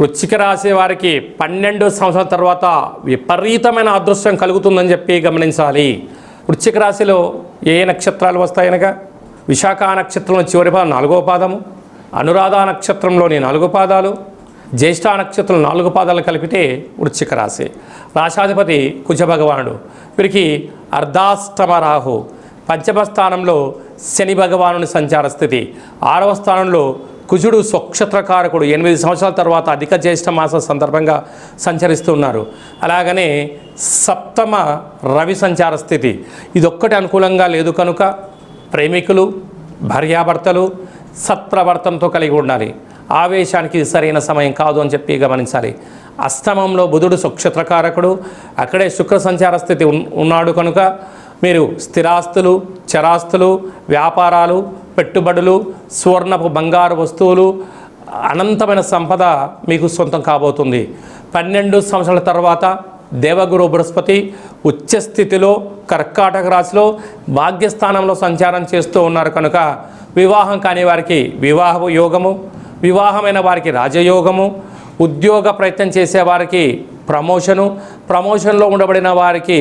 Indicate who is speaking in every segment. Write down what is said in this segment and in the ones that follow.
Speaker 1: వృశ్చిక రాశి వారికి 12 సంవత్సరాల తర్వాత విపరీతమైన అదృష్టం కలుగుతుందని చెప్పి గమనించాలి. వృశ్చిక రాశిలో ఏ నక్షత్రాలు వస్తాయనగా విశాఖ నక్షత్రంలో చివరి పాదం 4వ పాదము, అనురాధ నక్షత్రంలోని 4 పాదాలు, జ్యేష్ఠ నక్షత్రం 4 పాదాలు కలిపితే వృశ్చిక రాశి. రాశాధిపతి కుజ భగవానుడు. వీరికి అర్ధాష్టమ రాహు, పంచమ స్థానంలో శని భగవానుని సంచార స్థితి, 6వ స్థానంలో కుజుడు స్వక్షత్రకారకుడు 8 సంవత్సరాల తర్వాత అధిక జ్యేష్ఠ మాస సందర్భంగా సంచరిస్తున్నారు. అలాగనే సప్తమ రవి సంచార స్థితి, ఇదొక్కటి అనుకూలంగా లేదు కనుక ప్రేమికులు భార్యాభర్తలు సత్ప్రవర్తనతో కలిగి ఉండాలి. ఆవేశానికి సరైన సమయం కాదు అని చెప్పి గమనించాలి. అష్టమంలో బుధుడు స్వక్షత్రకారకుడు, అక్కడే శుక్ర సంచార స్థితి ఉన్నాడు కనుక మీరు స్థిరాస్తులు, చరాస్తులు, వ్యాపారాలు, పెట్టుబడులు, స్వర్ణపు బంగారు వస్తువులు, అనంతమైన సంపద మీకు సొంతం కాబోతుంది. 12 సంవత్సరాల తర్వాత దేవగురు బృహస్పతి ఉచ్చస్థితిలో కర్కాటక రాశిలో భాగ్యస్థానంలో సంచారం చేస్తూ ఉన్నారు కనుక వివాహం కాని వారికి వివాహ యోగము, వివాహమైన వారికి రాజయోగము, ఉద్యోగ ప్రయత్నం చేసేవారికి ప్రమోషన్లో ఉండబడిన వారికి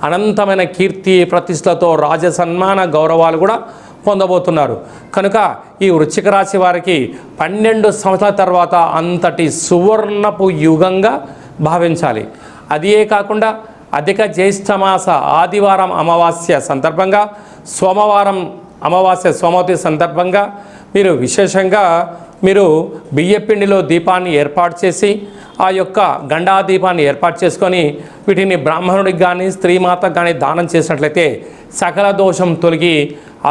Speaker 1: అనంతమైన కీర్తి ప్రతిష్టలతో రాజసన్మాన గౌరవాలు కూడా పొందబోతున్నారు. కనుక ఈ వృశ్చిక రాశి వారికి 12 సంవత్సరాల తర్వాత అంతటి సువర్ణపు యుగంగా భావించాలి. అదే కాకుండా అధిక జ్యేష్ఠమాస ఆదివారం అమావాస్య సందర్భంగా, సోమవారం అమావాస్య సోమవతి సందర్భంగా మీరు విశేషంగా బియ్యపిండిలో దీపాన్ని ఏర్పాటు చేసి ఆ యొక్క గండా దీపాన్ని ఏర్పాటు చేసుకొని వీటిని బ్రాహ్మణుడికి కానీ స్త్రీమాతకు కానీ దానం చేసినట్లయితే సకల దోషం తొలగి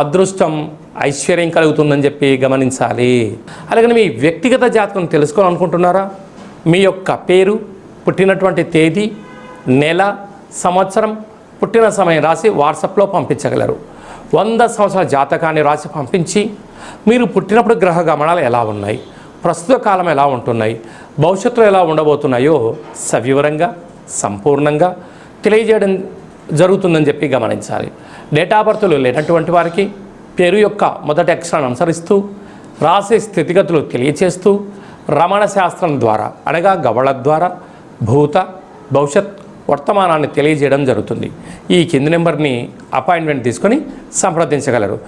Speaker 1: అదృష్టం ఐశ్వర్యం కలుగుతుందని చెప్పి గమనించాలి. అలాగే మీ వ్యక్తిగత జాతకం తెలుసుకోవాలనుకుంటున్నారా? మీ యొక్క పేరు, పుట్టినటువంటి తేదీ, నెల, సంవత్సరం, పుట్టిన సమయం రాసి వాట్సాప్లో పంపించగలరు. 100 సంవత్సరాల జాతకాన్ని రాసి పంపించి మీరు పుట్టినప్పుడు గ్రహ గమనాలు ఎలా ఉన్నాయి, ప్రస్తుత కాలం ఎలా ఉంటున్నాయి, భవిష్యత్తులో ఎలా ఉండబోతున్నాయో సవివరంగా సంపూర్ణంగా తెలియజేయడం జరుగుతుందని చెప్పి గమనించాలి. డేటా బర్త్లు లేనటువంటి వారికి పేరు యొక్క మొదటి అక్షరాన్ని అనుసరిస్తూ రాశి స్థితిగతులు తెలియచేస్తూ రమణ శాస్త్రం ద్వారా అనగా గవళ ద్వారా భూత భవిష్యత్ వర్తమానాన్ని తెలియజేయడం జరుగుతుంది. ఈ కింది నెంబర్ని అపాయింట్మెంట్ తీసుకొని సంప్రదించగలరు.